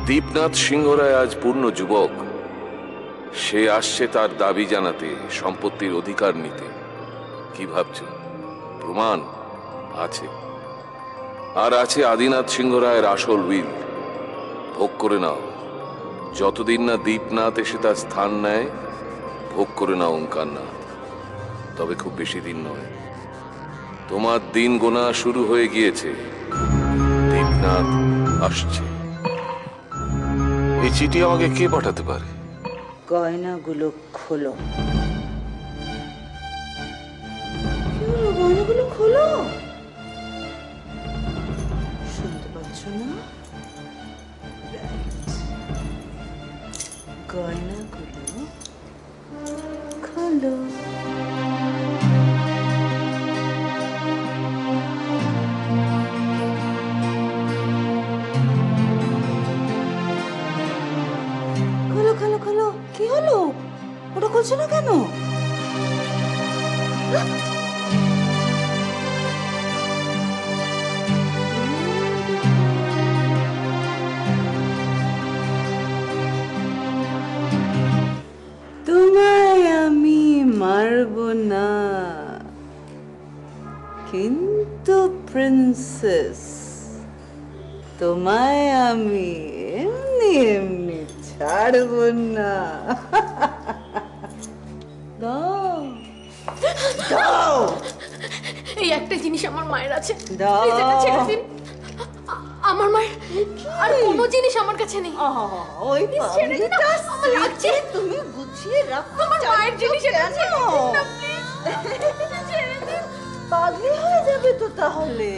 দীপনাথ সিংহ রায় আজ পূর্ণ যুবক। সে আসছে তার দাবি জানাতে, সম্পত্তির অধিকার নিতে। কি ভাবছ? প্রমাণ আছে। আর আছে আদিনাথ সিংহ রায়ের আসল উইল। ভোগ করে নাও। যতদিন না দীপনাথ এসে তার স্থান নেয়, ভোগ করে নাও ওঙ্কারনাথ। তবে খুব বেশি দিন নয়, তোমার দিন গোনা শুরু হয়ে গিয়েছে। দীপনাথ আসছে। এই চিঠি আমাকে কে পাঠাতে পারে? গয়নাগুলো খোলো। গয়নাগুলো খোলো। শুনতে পাচ্ছ না? গয়নাগুলো খোলো। খোলো খোলো খোলো। কি হলো? ওটা খুলছো না কেন? তোমায় আমি মারবো না, কিন্তু প্রিন্সেস তোমায় আমি এমনি এমনি ছাড়বো না। দাও দাও। এই একটা জিনিস আমার মায়ের আছে। দাও। প্লিজ এটা ছেড়ে দিন। আমার মায়ের আর কোনো জিনিস আমার কাছে নেই। ওই ছেড়ে দিন, আমার লাগছে। তুমি গুছিয়ে রাখো। আমার মায়ের জিনিস এটা ছেড়ে দিন না, প্লিজ। ছেড়ে দিন। পাগলি হয়ে যাবে তো তাহলে।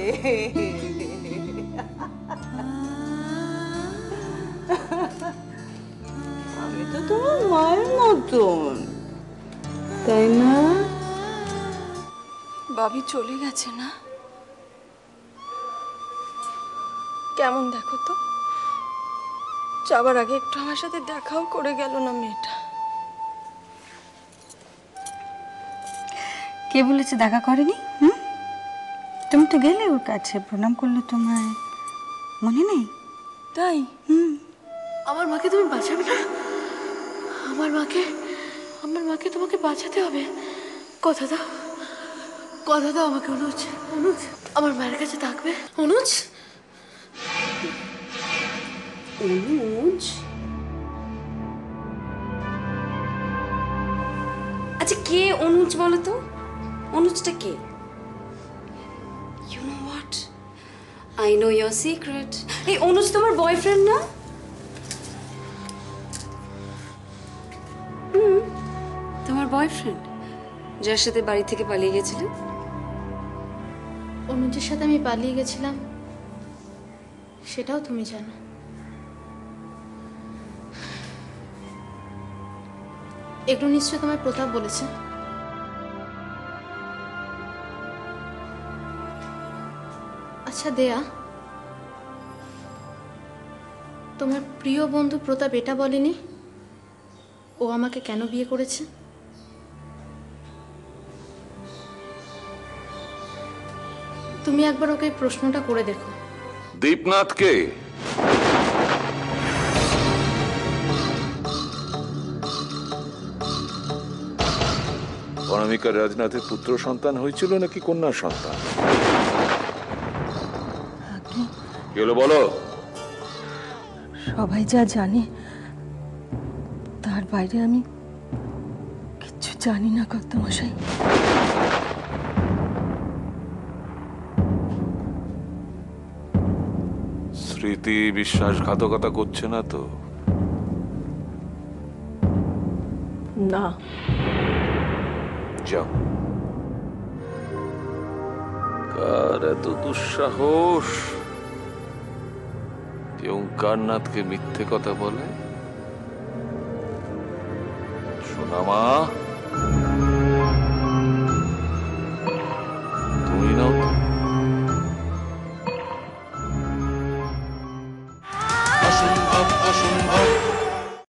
আমি তো তোমার মায়ের মতন, তাই না? ভাবি চলে গেছে না? কেমন দেখো তো, যাবার আগে একটু আমার সাথে দেখাও করে গেল না মেয়েটা। কে বলেছে দেখা করেনি? তুমি তো গেলে ওর কাছে, প্রণাম করলো তোমায়, মনে নেই? তাই? আমার মাকে তুমি বাঁচাবে না? আমার মাকে তোমাকে বাঁচাতে হবে। কথা দাও, কথা দাও আমাকে। অনুজ, অনুজ আমার মায়ের কাছে থাকবে। অনুজ, অনুজ। আচ্ছা কে অনুজ বলো তো? অনুজটা কে? You know what, I know your secret. এই অনুজ তোমার বয়ফ্রেন্ড না? তোমার বয়ফ্রেন্ড, যার সাথে বাড়ি থেকে পালিয়ে গেছিলে? অনুজের সাথে আমি পালিয়ে গেছিলাম, সেটাও তুমি জানো। এগুলো নিশ্চয় তোমার প্রতাপ বলেছে। আচ্ছা দেয়া, তোমার প্রিয় বন্ধু প্রতাপ এটা বলেনি ও আমাকে কেন বিয়ে করেছে? তুমি একবার ওকে প্রশ্নটা করে দেখো। দীপনাথকে অনামিকা রাজনাথের পুত্র সন্তান হয়েছিল নাকি কন্যা সন্তান? কি হলো বলো? সবাই যা জানে তার বাইরে আমি কিচ্ছু জানি না কর্তামশাই। স্মৃতি বিশ্বাসঘাতকতা করছে না তো? না। যাও। কার এত দুঃসাহস যে ওঙ্কারনাথকে মিথ্যে কথা বলে? সোনা মা,